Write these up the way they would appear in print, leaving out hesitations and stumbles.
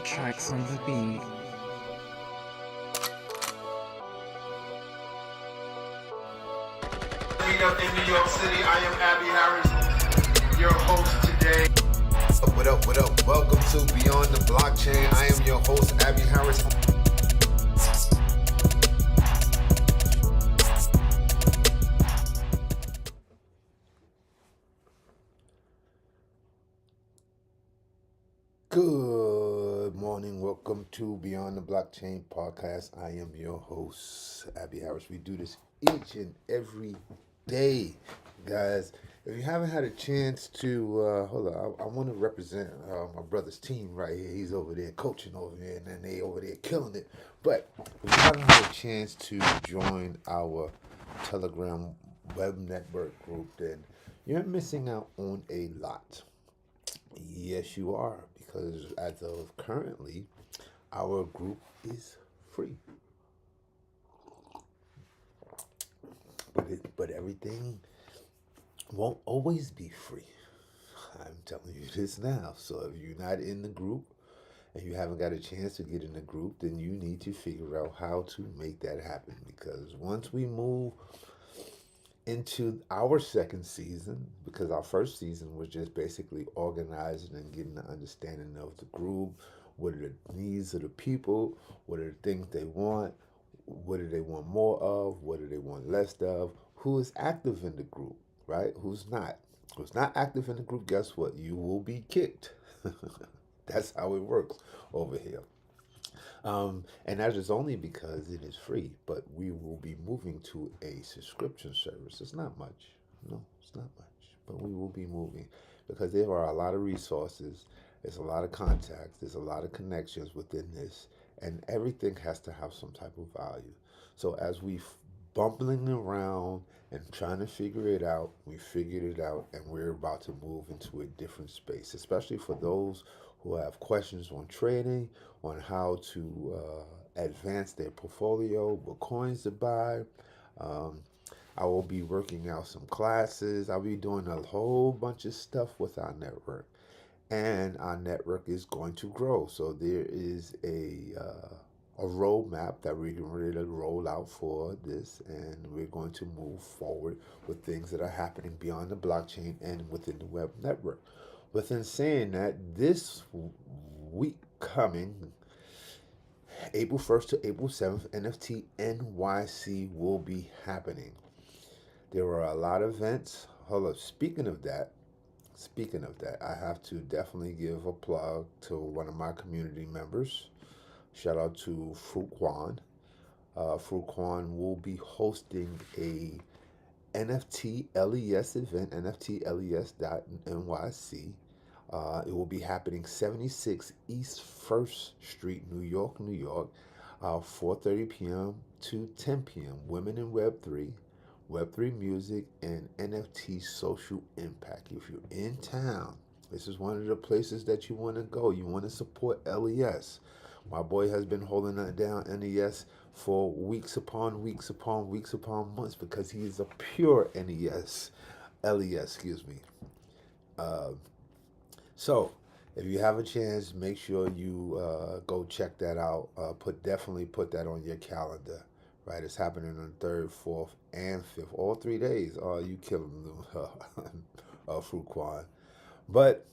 Tracks on the beat. Up in New York City, I am Abby Harris, your host today. What up, what up? Welcome to Beyond the Blockchain. I am your host, Abby Harris. Good morning. Welcome to Beyond the Blockchain podcast. I am your host, Abby Harris. We do this each and every day, guys. If you haven't had a chance to, hold on, I want to represent my brother's team right here. He's over there coaching over there, and then they over there killing it. But if you haven't had a chance to join our Telegram web network group, then you're missing out on a lot. Yes, you are, because as of currently, our group is free. But everything won't always be free. I'm telling you this now. So if you're not in the group and you haven't got a chance to get in the group, then you need to figure out how to make that happen. Because once we move into our second season, because our first season was just basically organizing and getting the understanding of the group, what are the needs of the people, what are the things they want, what do they want more of, what do they want less of, who is active in the group, right? Who's not? Who's not active in the group, guess what? You will be kicked. That's how it works over here. And that is only because it is free, but we will be moving to a subscription service. It's not much. No, it's not much. But we will be moving because there are a lot of resources, there's a lot of contacts, there's a lot of connections within this, and everything has to have some type of value. So as we bumbling around and trying to figure it out, we figured it out, and we're about to move into a different space, especially for those who have questions on trading, on how to advance their portfolio, what coins to buy. Um, I will be working out some classes. I'll be doing a whole bunch of stuff with our network. And our network is going to grow. So there is a roadmap that we're ready to roll out for this, and we're going to move forward with things that are happening beyond the blockchain and within the web network. Within saying that, this week coming, April 1st to April 7th, NFT NYC will be happening. There are a lot of events. Hold up, speaking of that, I have to definitely give a plug to one of my community members. Shout out to Fruit Quan. Fruit Quan will be hosting a NFT LES event, NFTLES.NYC. It will be happening 76 East 1st Street, New York, New York, 4:30 p.m. to 10 p.m. Women in Web3, Web3 music, and NFT social impact. If you're in town, this is one of the places that you want to go. You want to support LES. My boy has been holding that down NES for weeks upon weeks upon weeks upon months because he is a pure LES, excuse me. So, if you have a chance, make sure you go check that out. Definitely put that on your calendar. Right, it's happening on the 3rd, 4th, and 5th. All 3 days. Oh, you killing them, Fruit Quan. But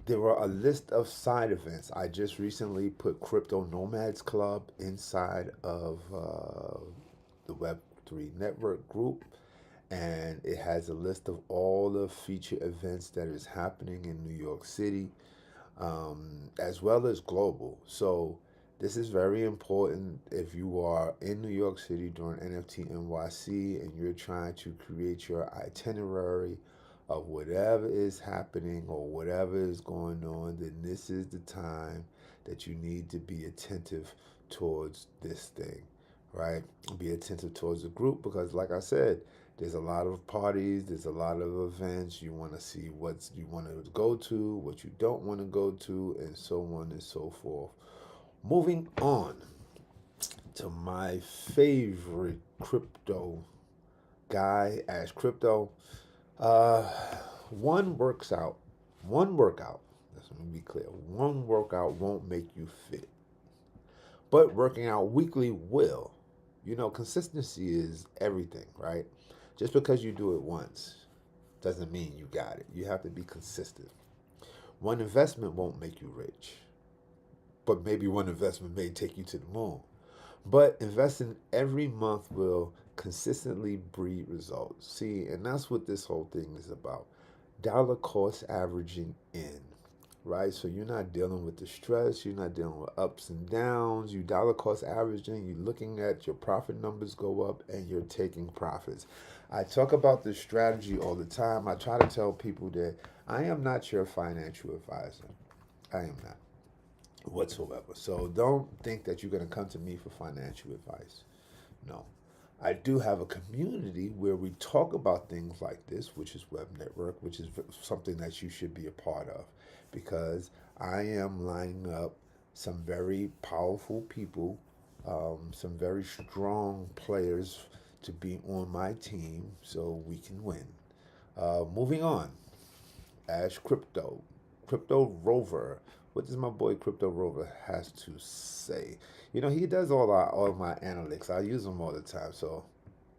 there are a list of side events. I just recently put Crypto Nomads Club inside of the Web3 network group, and it has a list of all the feature events that is happening in New York City, as well as global. So this is very important if you are in New York City during NFT NYC and you're trying to create your itinerary of whatever is happening or whatever is going on, then this is the time that you need to be attentive towards this thing, right? Be attentive towards the group because, like I said, there's a lot of parties, there's a lot of events. You want to see what you want to go to, what you don't want to go to, and so on and so forth. Moving on to my favorite crypto guy, Ash Crypto. Uh, one workout Let me be clear. One workout won't make you fit, but working out weekly will. You know, consistency is everything, right? Just because you do it once doesn't mean you got it. You have to be consistent. One investment won't make you rich, but maybe one investment may take you to the moon. But investing every month will consistently breed results. See, and that's what this whole thing is about. Dollar cost averaging in, right? So you're not dealing with the stress, you're not dealing with ups and downs. You dollar cost averaging, you're looking at your profit numbers go up and you're taking profits. I talk about this strategy all the time. I try to tell people that I am not your financial advisor. I am not whatsoever. So don't think that you're going to come to me for financial advice. No. I do have a community where we talk about things like this, which is Web Network, which is something that you should be a part of because I am lining up some very powerful people, some very strong players to be on my team so we can win. Moving on, Ash Crypto Rover. What does my boy Crypto Rover has to say? You know, he does all my analytics. I use him all the time. So,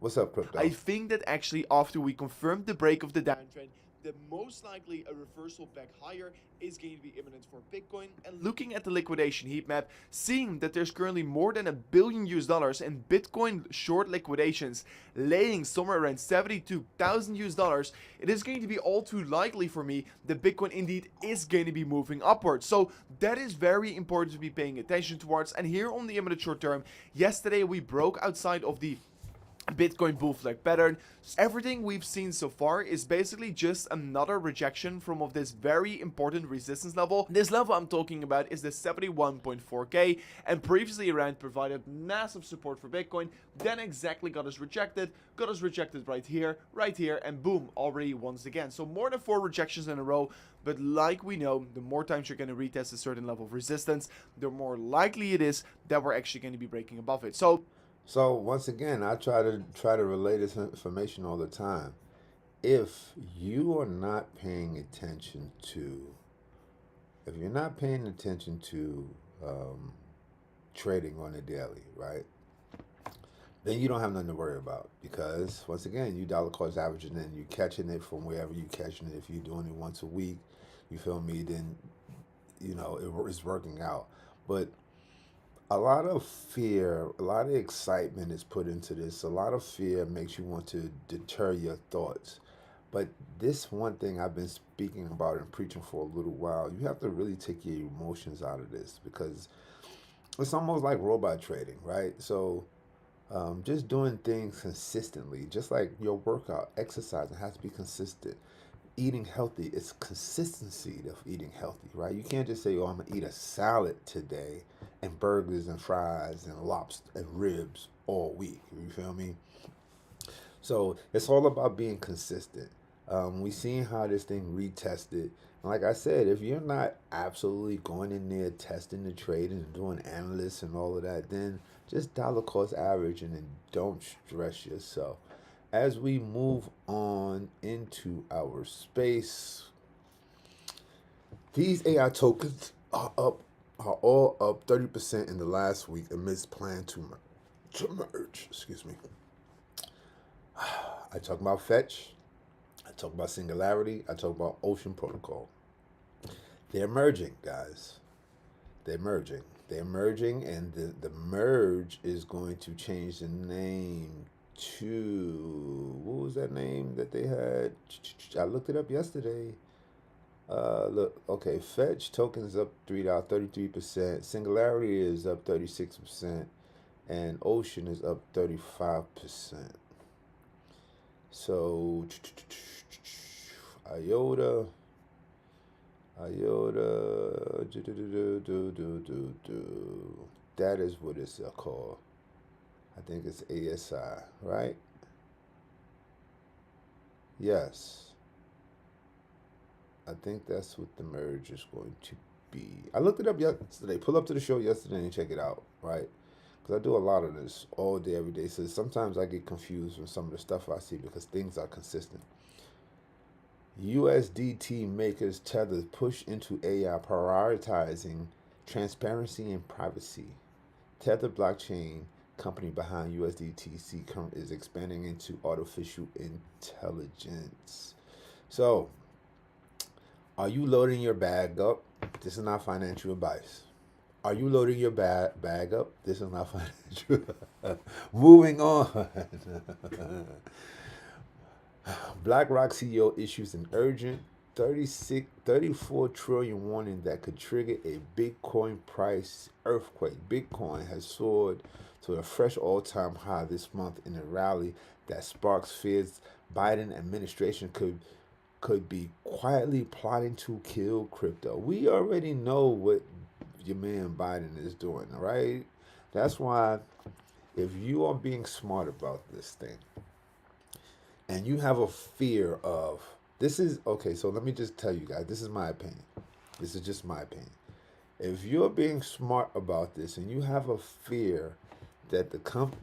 what's up, I Crypto? think that actually after we confirmed the break of the downtrend, that most likely a reversal back higher is going to be imminent for Bitcoin. And looking at the liquidation heat map, seeing that there's currently more than $1 billion in Bitcoin short liquidations, laying somewhere around 72,000 US dollars, it is going to be all too likely for me that Bitcoin indeed is going to be moving upwards. So that is very important to be paying attention towards. And here on the imminent short term, yesterday we broke outside of the Bitcoin bull flag pattern. Everything we've seen so far is basically just another rejection from of this very important resistance level. This level I'm talking about is the 71.4k, and previously around provided massive support for Bitcoin, then exactly got us rejected right here, and boom, already once again. So more than 4 rejections in a row. But like we know, the more times you're going to retest a certain level of resistance, the more likely it is that we're actually going to be breaking above it. So once again, I try to relay this information all the time. If you are not paying attention to, if you're not paying attention to trading on the daily, right? Then you don't have nothing to worry about because once again, you dollar cost averaging and you catching it from wherever you catching it. If you're doing it once a week, you feel me? Then you know it's working out. But a lot of fear, a lot of excitement is put into this. A lot of fear makes you want to deter your thoughts. But this one thing I've been speaking about and preaching for a little while, you have to really take your emotions out of this because it's almost like robot trading, right? So just doing things consistently, just like your workout, exercising has to be consistent. Eating healthy, it's consistency of eating healthy, right? You can't just say, "Oh, I'm gonna eat a salad today and burgers and fries and lobster and ribs all week." You feel me? So it's all about being consistent. We seen how this thing retested. And like I said, if you're not absolutely going in there testing the trade and doing analysts and all of that, then just dollar cost averaging and don't stress yourself. As we move on into our space, these AI tokens are all up 30% in the last week amidst plan to merge. Excuse me. I talk about Fetch, I talk about Singularity, I talk about Ocean Protocol. They're merging, guys. They're merging. They're merging, and the merge is going to change the name to, what was that name that they had? I looked it up yesterday. Look, okay, Fetch tokens up 33%. Singularity is up 36%, and Ocean is up 35%. So IOTA, that is what it's called. I think it's ASI, right? Yes. I think that's what the merge is going to be. I looked it up yesterday. Pull up to the show yesterday and check it out, right? Because I do a lot of this all day, every day. So sometimes I get confused with some of the stuff I see because things are consistent. USDT makers Tether push into AI prioritizing transparency and privacy. Tether blockchain company behind USDTC is expanding into artificial intelligence. So, are you loading your bag up? This is not financial advice. Are you loading your bag up? This is not financial. Moving on. BlackRock CEO issues an urgent 34 trillion warning that could trigger a Bitcoin price earthquake. Bitcoin has soared to a fresh all-time high this month in a rally that sparks fears Biden administration could be quietly plotting to kill crypto. We already know what your man Biden is doing, right? That's why if you are being smart about this thing, and you have a fear of this is okay, so let me just tell you guys, this is my opinion. This is just my opinion. If you're being smart about this and you have a fear that the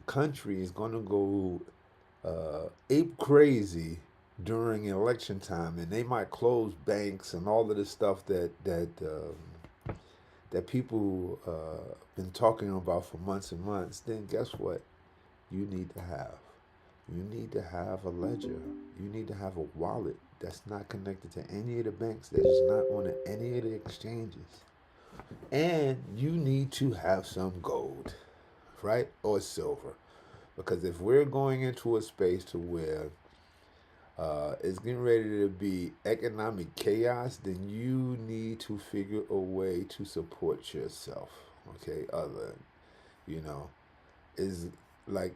country is going to go ape crazy during election time and they might close banks and all of this stuff that people been talking about for months and months, then guess what? You need to have. You need to have a ledger. You need to have a wallet that's not connected to any of the banks, that is not on any of the exchanges. And you need to have some gold, right? Or silver. Because if we're going into a space to where it's getting ready to be economic chaos, then you need to figure a way to support yourself. Okay? Is like,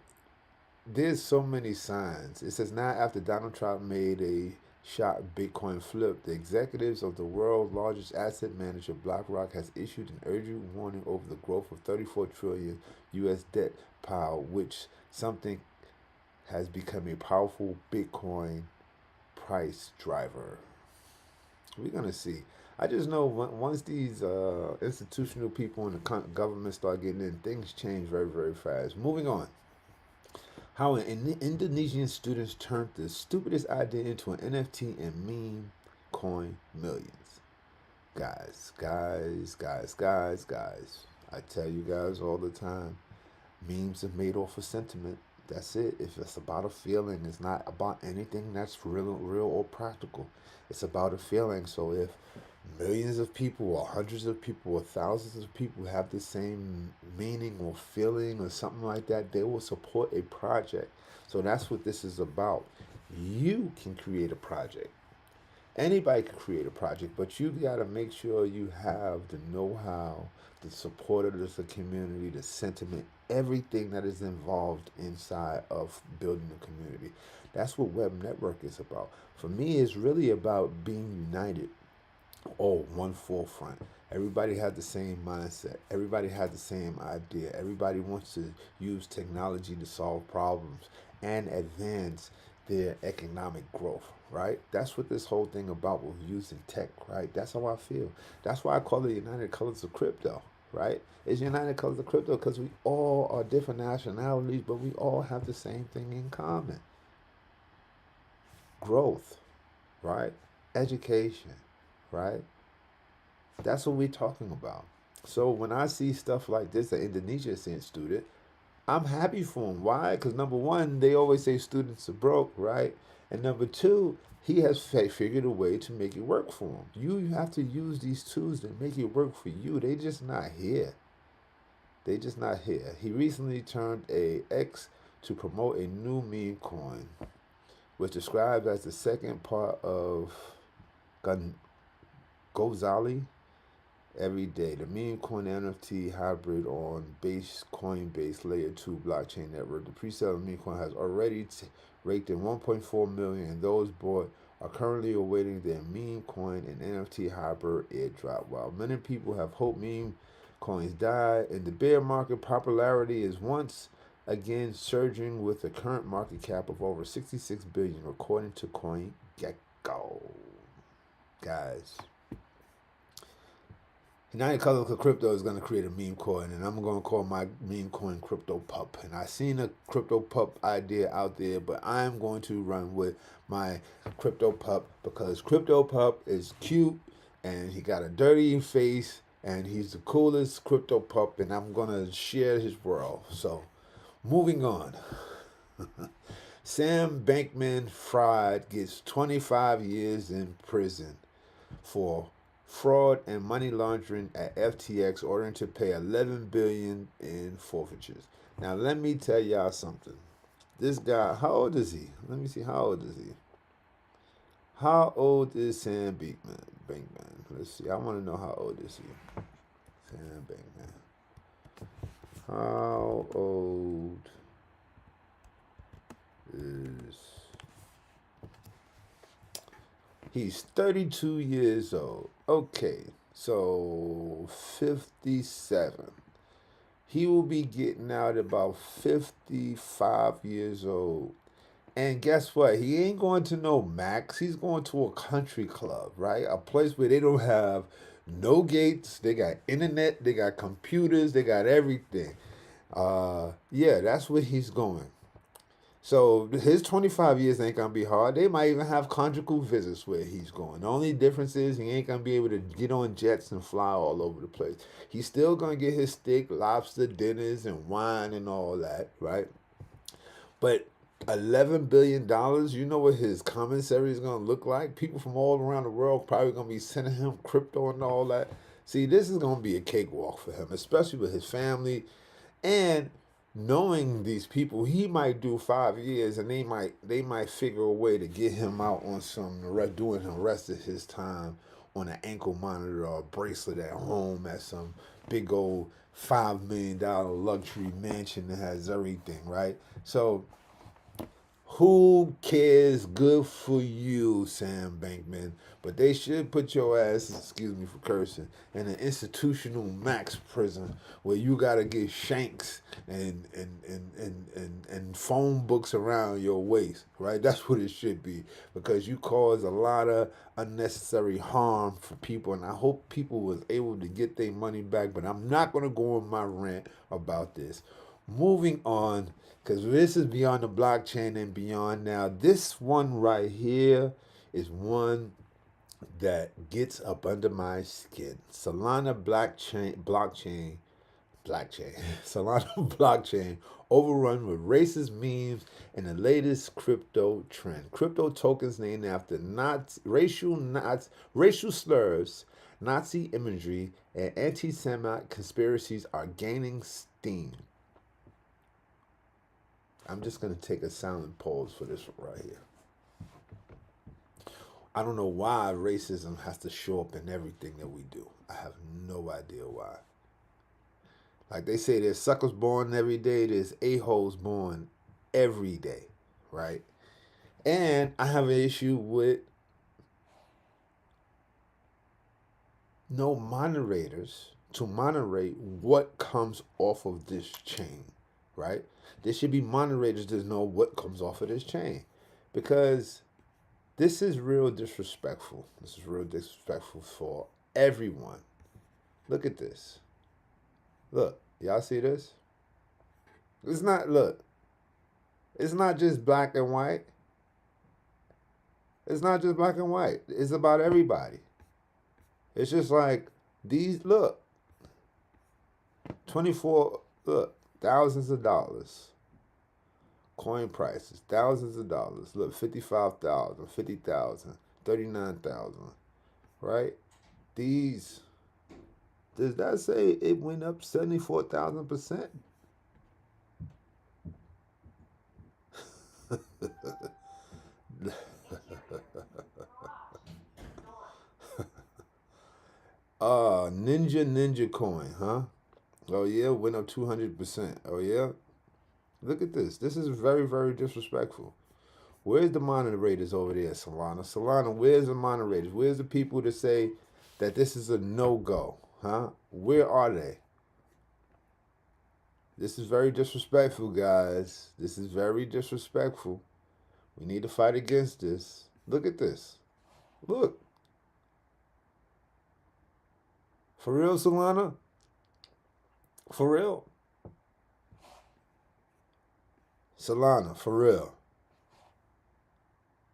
there's so many signs. It says now after Donald Trump made a shot Bitcoin flip, the executives of the world's largest asset manager, BlackRock, has issued an urgent warning over the growth of 34 trillion US debt pile, which something has become a powerful Bitcoin price driver. We're going to see. I just know once these institutional people in the government start getting in, things change very, very fast. Moving on. How an Indonesian students turned the stupidest idea into an NFT and meme coin millions. Guys. I tell you guys all the time, memes are made off of sentiment. That's it. If it's about a feeling, it's not about anything that's real or practical. It's about a feeling. So if millions of people or hundreds of people or thousands of people have the same meaning or feeling or something like that, they will support a project. So that's what this is about. You can create a project. Anybody can create a project, but you got to make sure you have the know-how, the support of the community, the sentiment, everything that is involved inside of building a community. That's what Web Network is about. For me, it's really about being united, all one forefront. Everybody has the same mindset. Everybody has the same idea. Everybody wants to use technology to solve problems and advance their economic growth, right? That's what this whole thing about with using tech, right? That's how I feel. That's why I call it United Colors of Crypto, right? It's United Colors of Crypto because we all are different nationalities, but we all have the same thing in common. Growth, right? Education, right? That's what we're talking about. So when I see stuff like this, an Indonesia student, I'm happy for him. Why? Because number one, they always say students are broke, right? And number two, he has figured a way to make it work for him. You have to use these tools to make it work for you. They just not here. They just not here. He recently turned a X to promote a new meme coin, which described as the second part of Gozali every day. The meme coin NFT hybrid on Coinbase Layer 2 blockchain network. The pre-sale of meme coin has already raked in 1.4 million, and those bought are currently awaiting their meme coin and NFT hybrid airdrop. While many people have hoped meme coins die in the bear market, popularity is once again surging with a current market cap of over 66 billion, according to CoinGecko. Guys, United Colors of Crypto is going to create a meme coin, and I'm going to call my meme coin Crypto Pup. And I seen a Crypto Pup idea out there, but I'm going to run with my Crypto Pup because Crypto Pup is cute, and he got a dirty face, and he's the coolest Crypto Pup, and I'm going to share his world. So, moving on. Sam Bankman-Fried gets 25 years in prison for fraud and money laundering at FTX, ordering to pay 11 billion in forfeitures. Now let me tell y'all something. This guy, how old is he? Let me see. How old is he? How old is Sam Bankman? Let's see. I want to know how old is he. Sam Bankman. How old is he's 32 years old. Okay, so 57. He will be getting out about 55 years old. And guess what? He ain't going to no Max. He's going to a country club, right? A place where they don't have no gates. They got internet. They got computers. They got everything. Yeah, that's where he's going. So his 25 years ain't gonna be hard. They might even have conjugal visits where he's going. The only difference is he ain't gonna be able to get on jets and fly all over the place. He's still gonna get his steak, lobster dinners, and wine and all that, right? But $11 billion, you know what his commissary is gonna look like? People from all around the world probably gonna be sending him crypto and all that. See, this is gonna be a cakewalk for him, especially with his family. And knowing these people, he might do 5 years, and they might figure a way to get him out on doing the rest of his time on an ankle monitor or a bracelet at home at some big old $5 million luxury mansion that has everything, right? So who cares? Good for you, Sam Bankman. But they should put your ass, excuse me for cursing, in an institutional max prison where you gotta get shanks and phone books around your waist, right? That's what it should be. Because you cause a lot of unnecessary harm for people, and I hope people was able to get their money back, but I'm not gonna go on my rant about this. Moving on, because this is beyond the blockchain and beyond now. This one right here is one that gets up under my skin. Solana blockchain, Solana blockchain overrun with racist memes and the latest crypto trend. Crypto tokens named after racial slurs, Nazi imagery, and anti-Semite conspiracies are gaining steam. I'm just going to take a silent pause for this one right here. I don't know why racism has to show up in everything that we do. I have no idea why. Like they say, there's suckers born every day, there's a-holes born every day, right? And I have an issue with no moderators to moderate what comes off of this chain, right? There should be moderators that know what comes off of this chain, because this is real disrespectful. This is real disrespectful for everyone. Look at this. Look, y'all see this? It's not just black and white. It's not just black and white. It's about everybody. It's just like these, look, 24, look, thousands of dollars. Coin prices, thousands of dollars. Look, 55,000, 50,000, 39,000, right? These, does that say it went up 74,000%? Ninja coin, huh? Oh yeah, went up 200%. Oh yeah? Look at this. This is very, very disrespectful. Where's the moderators over there, Solana? Solana, where's the moderators? Where's the people that say that this is a no-go? Huh? Where are they? This is very disrespectful, guys. This is very disrespectful. We need to fight against this. Look at this. Look. For real, Solana? For real? Solana, for real?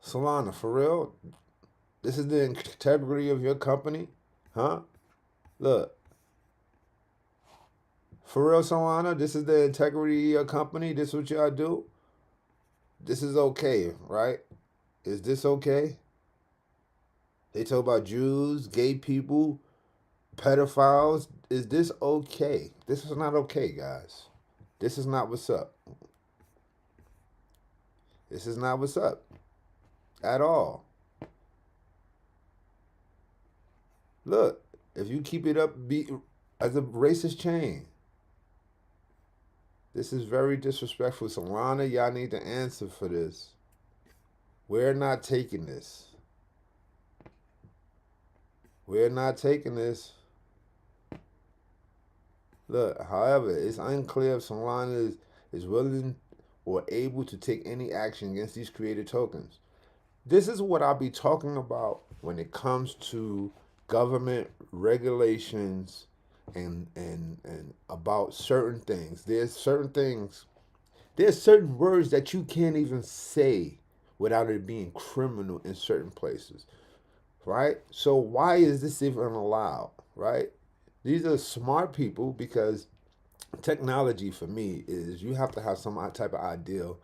Solana, for real? This is the integrity of your company? Huh? Look. For real, Solana, this is the integrity of your company? This is what y'all do? This is okay, right? Is this okay? They talk about Jews, gay people, pedophiles. Is this okay? This is not okay, guys. This is not what's up. This is not what's up at all. Look, if you keep it up be as a racist chain, this is very disrespectful. Solana, y'all need to answer for this. We're not taking this. We're not taking this. Look, however, it's unclear if Solana is willing or able to take any action against these created tokens. This is what I'll be talking about when it comes to government regulations and about certain things. There's certain words that you can't even say without it being criminal in certain places, right? So why is this even allowed, right? These are smart people, because technology for me is you have to have some type of ideal,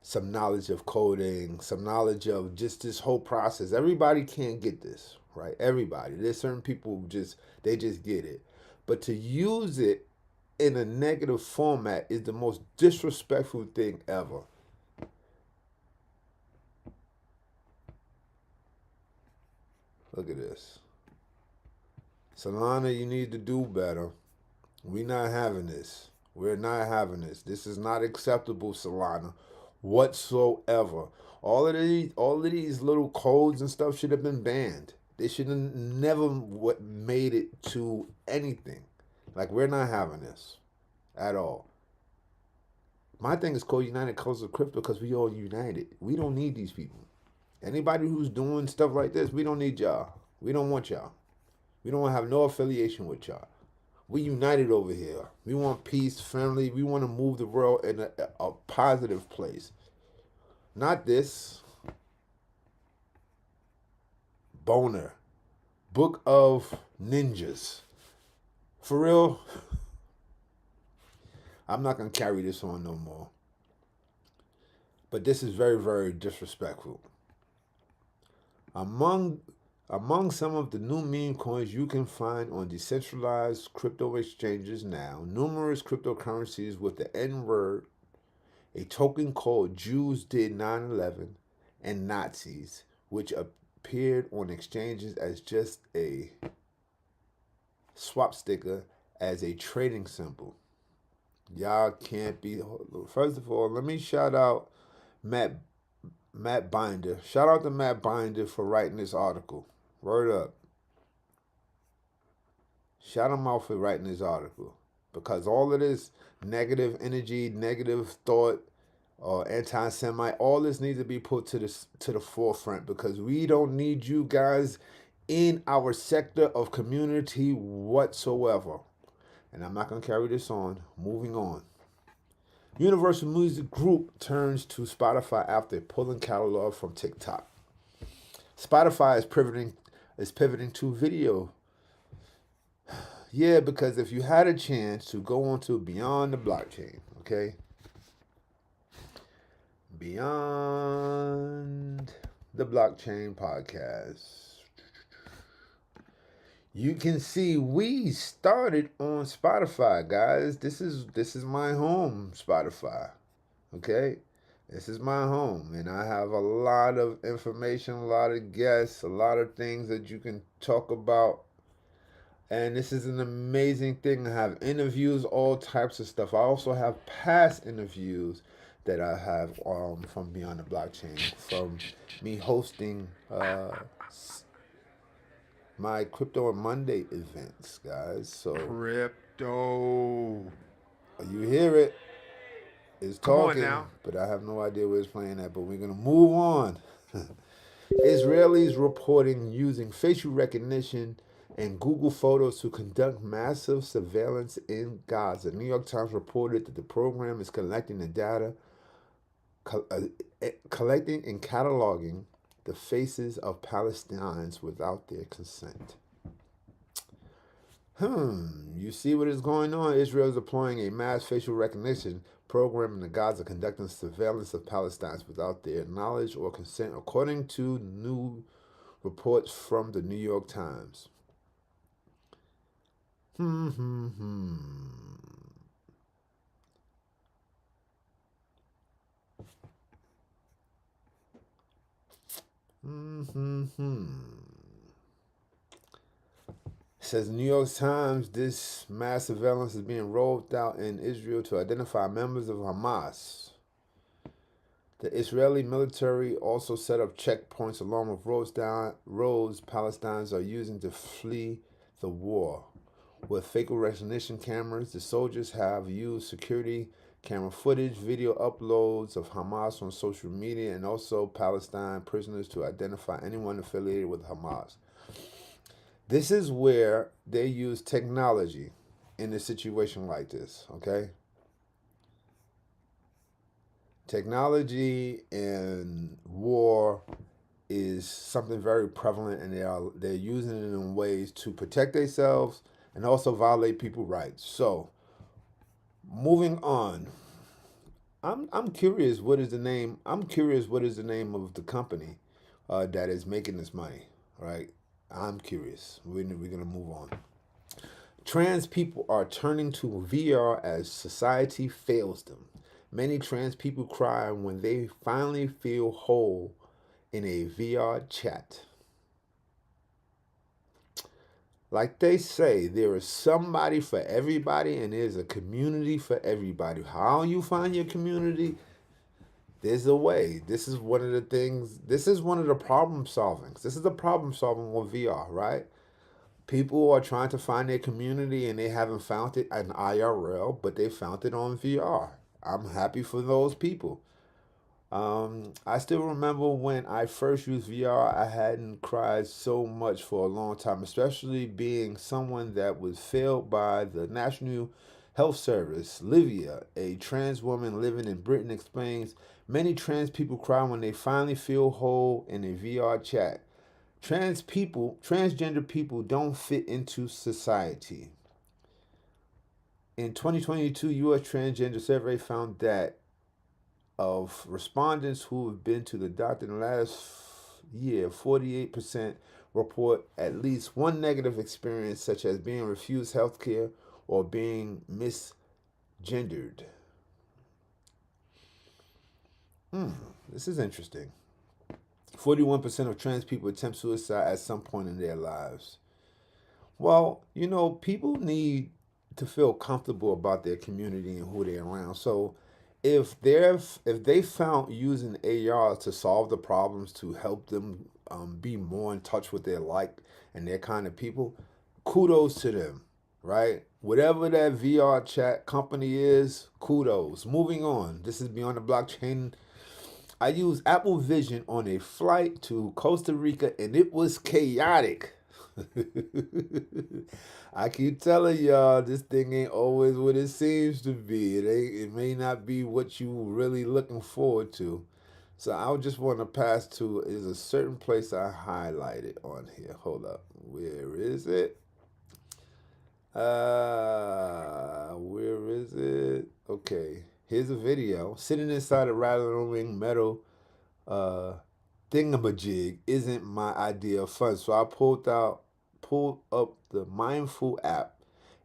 some knowledge of coding, some knowledge of just this whole process. Everybody can't get this, right? Everybody. There's certain people who just get it. But to use it in a negative format is the most disrespectful thing ever. Look at this. Solana, you need to do better. We're not having this. We're not having this. This is not acceptable, Solana, whatsoever. All of these little codes and stuff should have been banned. They should have never made it to anything. Like, we're not having this at all. My thing is called United Colors of Crypto because we all united. We don't need these people. Anybody who's doing stuff like this, we don't need y'all. We don't want y'all. We don't have no affiliation with y'all. We united over here. We want peace, family. We want to move the world in a positive place. Not this. Boner. Book of Ninjas. For real, I'm not going to carry this on no more. But this is very, very disrespectful. Among some of the new meme coins you can find on decentralized crypto exchanges now, numerous cryptocurrencies with the N-word, a token called Jews did 9/11, and Nazis, which appeared on exchanges as just a swap sticker as a trading symbol. Y'all can't be. First of all, let me shout out Matt Binder. Shout out to Matt Binder for writing this article. Word up. Shout him out for writing this article. Because all of this negative energy, negative thought, or anti-Semite, all this needs to be put to the forefront, because we don't need you guys in our sector of community whatsoever. And I'm not going to carry this on. Moving on. Universal Music Group turns to Spotify after pulling catalog from TikTok. Spotify is pivoting to video. Yeah, because if you had a chance to go on to Beyond the Blockchain, okay? Beyond the Blockchain podcast, you can see we started on Spotify, guys. This is my home, Spotify. Okay? This is my home, and I have a lot of information, a lot of guests, a lot of things that you can talk about. And this is an amazing thing. I have interviews, all types of stuff. I also have past interviews that I have from Beyond the Blockchain, from me hosting my Crypto on Monday events, guys. So Crypto. you hear it. It's talking, but I have no idea where it's playing at. But we're going to move on. Israelis reporting using facial recognition and Google Photos to conduct massive surveillance in Gaza. New York Times reported that the program is collecting the data, collecting and cataloging the faces of Palestinians without their consent. You see what is going on? Israel is deploying a mass facial recognition program in the Gaza, conducting surveillance of Palestinians without their knowledge or consent, according to new reports from the New York Times. Says New York Times, this mass surveillance is being rolled out in Israel to identify members of Hamas. The Israeli military also set up checkpoints along with roads Palestinians are using to flee the war. With facial recognition cameras, the soldiers have used security camera footage, video uploads of Hamas on social media, and also Palestine prisoners to identify anyone affiliated with Hamas. This is where they use technology in a situation like this, okay? Technology in war is something very prevalent, and they're using it in ways to protect themselves and also violate people's rights. So, moving on. I'm curious what is the name. I'm curious what is the name of the company that is making this money, right? I'm curious. We're gonna move on. Trans people are turning to VR as society fails them. Many trans people cry when they finally feel whole in a VR chat. Like they say, there is somebody for everybody and there's a community for everybody. How you find your community, there's a way. This is one of the things, this is one of the problem solvings. This is the problem solving with VR, right? People are trying to find their community and they haven't found it in IRL, but they found it on VR. I'm happy for those people. I still remember when I first used VR, I hadn't cried so much for a long time, especially being someone that was failed by the National Health Service. Livia, a trans woman living in Britain, explains many trans people cry when they finally feel whole in a VR chat. Transgender people don't fit into society. In 2022, U.S. Transgender Survey found that of respondents who have been to the doctor in the last year, 48% report at least one negative experience, such as being refused health care or being misgendered. This is interesting. 41% of trans people attempt suicide at some point in their lives. Well, people need to feel comfortable about their community and who they're around. So if they found using AR to solve the problems to help them be more in touch with their and their kind of people, kudos to them, right? Whatever that VR chat company is, kudos. Moving on. This is Beyond the Blockchain. I used Apple Vision on a flight to Costa Rica and it was chaotic. I keep telling y'all, this thing ain't always what it seems to be. It may not be what you really looking forward to. So I just want to pass to, is a certain place I highlighted on here. Hold up. Where is it? Where is it? Okay. Here's a video. Sitting inside a rattling metal thingamajig isn't my idea of fun. So I pulled up the Mindful app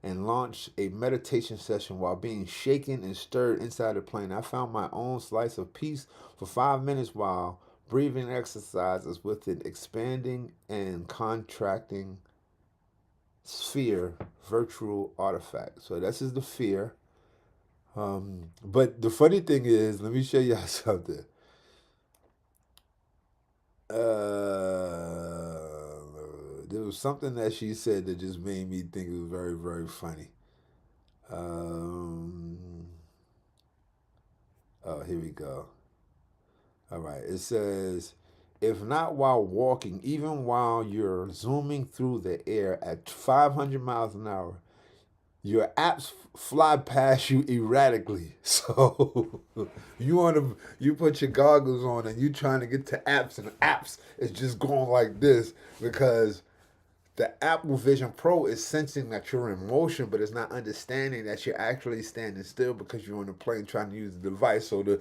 and launched a meditation session while being shaken and stirred inside the plane. I found my own slice of peace for 5 minutes while breathing exercises with an expanding and contracting sphere virtual artifact. So this is the sphere. But the funny thing is, let me show y'all something. There was something that she said that just made me think it was very, very funny. Oh, here we go. All right. It says, if not while walking, even while you're zooming through the air at 500 miles an hour, your apps fly past you erratically. So you put your goggles on and you trying to get to apps, and apps is just going like this because the Apple Vision Pro is sensing that you're in motion, but it's not understanding that you're actually standing still because you're on the plane trying to use the device. So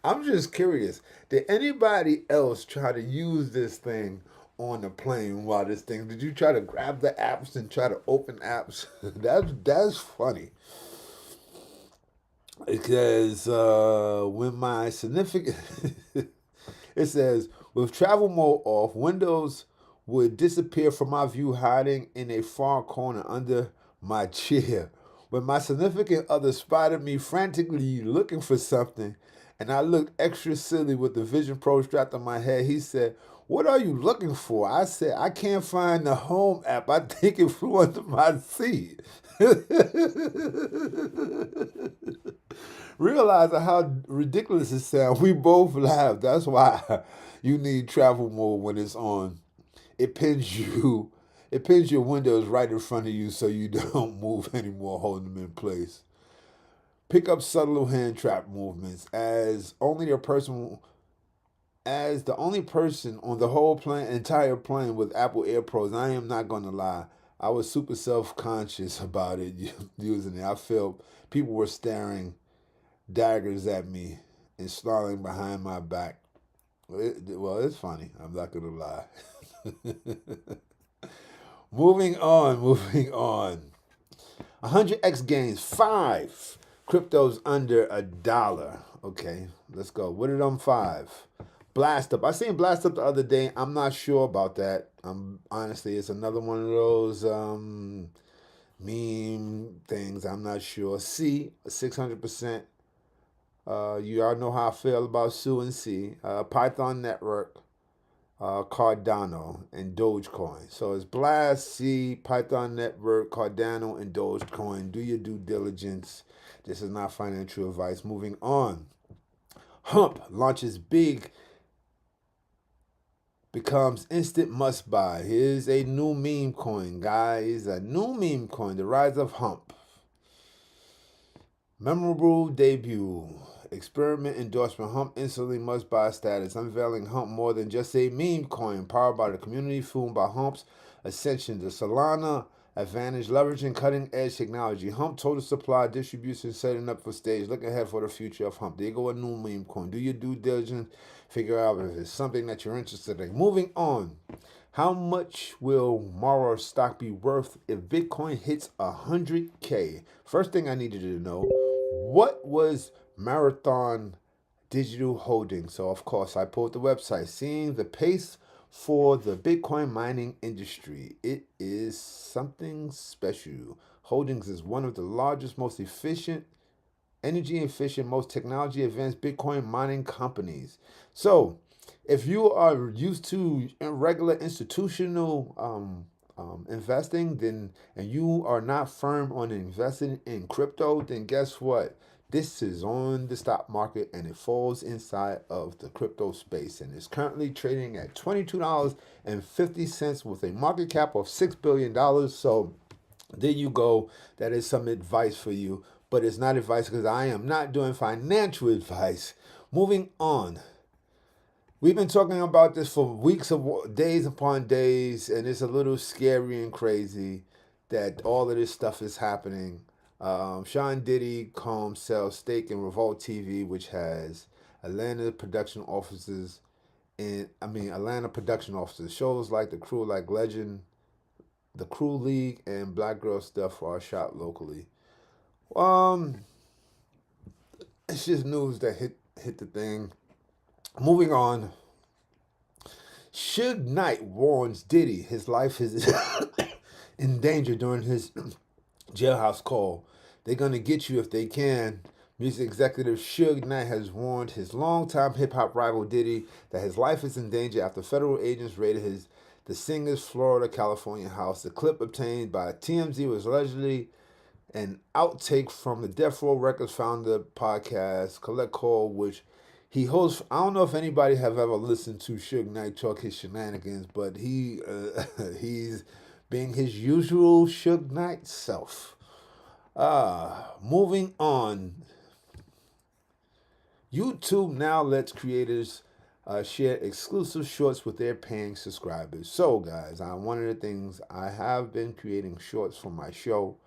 I'm just curious, did anybody else try to use this thing on the plane while this thing? Did you try to grab the apps and try to open apps? That's funny. Because when my significant, it says, with travel mode off, Windows would disappear from my view, hiding in a far corner under my chair. When my significant other spotted me frantically looking for something, and I looked extra silly with the Vision Pro strapped on my head, he said, "What are you looking for?" I said, "I can't find the home app. I think it flew under my seat." Realizing how ridiculous it sounds, we both laughed. That's why you need travel mode when it's on. It pins you. It pins your windows right in front of you so you don't move anymore, holding them in place. Pick up subtle hand trap movements as the only person on the whole entire plane with Apple AirPods. I am not gonna lie, I was super self-conscious about it using it. I felt people were staring daggers at me and snarling behind my back. Well, it's funny. I'm not gonna lie. Moving on. 100x gains 5 cryptos under $1. Okay, let's go. What are them 5? Blast Up. I seen Blast Up the other day. I'm not sure about that. Honestly, it's another one of those meme things. I'm not sure. C, 600%. You all know how I feel about Sue and C. Python Network, Cardano, and Dogecoin. So it's Blast, C, Python Network, Cardano, and Dogecoin. Do your due diligence. This is not financial advice. Moving on. Hump launches big, becomes instant must buy. Here's a new meme coin, guys. A new meme coin. The rise of Hump. Memorable debut. Experiment endorsement. Hump instantly must buy status. Unveiling Hump more than just a meme coin. Powered by the community, fueled by Hump's ascension. The Solana advantage, leveraging cutting edge technology. Hump total supply distribution setting up for stage. Look ahead for the future of Hump. There you go, a new meme coin. Do your due diligence. Figure out if it's something that you're interested in. Moving on. How much will tomorrow's stock be worth if Bitcoin hits 100K? First thing I needed to know, what was Marathon Digital Holdings? So, of course, I pulled the website. Seeing the pace for the Bitcoin mining industry, it is something special. Holdings is one of the largest, most efficient, energy efficient, most technology advanced Bitcoin mining companies. So, if you are used to regular institutional investing, then and you are not firm on investing in crypto, then guess what? This is on the stock market and it falls inside of the crypto space, and it's currently trading at $22.50 with a market cap of $6 billion. So there you go. That is some advice for you, but it's not advice because I am not doing financial advice. Moving on. We've been talking about this for weeks, days upon days, and it's a little scary and crazy that all of this stuff is happening. Sean Diddy Combs sells stake in Revolt TV, which has Atlanta production offices. Shows like The Crew, like Legend, The Crew League, and Black Girl Stuff are shot locally. It's just news that hit the thing. Moving on. Suge Knight warns Diddy his life is in danger during his jailhouse call. They're going to get you if they can. Music executive Suge Knight has warned his longtime hip-hop rival Diddy that his life is in danger after federal agents raided the singer's Florida, California house. The clip obtained by TMZ was allegedly an outtake from the Death Row Records founder podcast, Collect Call, which He hosts. I don't know if anybody have ever listened to Suge Knight talk his shenanigans, but he's being his usual Suge Knight self. Moving on. YouTube now lets creators share exclusive shorts with their paying subscribers. So, guys, one of the things I have been creating shorts for my show.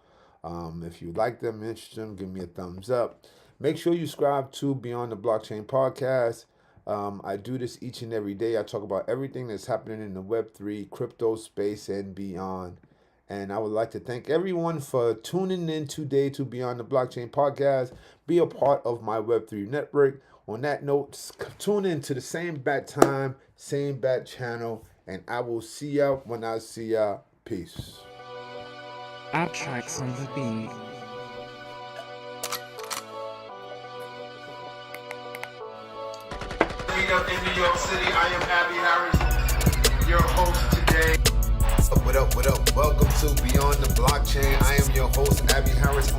If you like them, interested them, give me a thumbs up. Make sure you subscribe to Beyond the Blockchain podcast. I do this each and every day. I talk about everything that's happening in the Web3, crypto space, and beyond. And I would like to thank everyone for tuning in today to Beyond the Blockchain podcast. Be a part of my Web3 network. On that note, tune in to the same bat time, same bat channel, and I will see ya when I see ya. Peace. Abstracts on the beat. Meet up in New York City. I am Abby Harris, your host today. What up? Welcome to Beyond the Blockchain. I am your host, Abby Harris.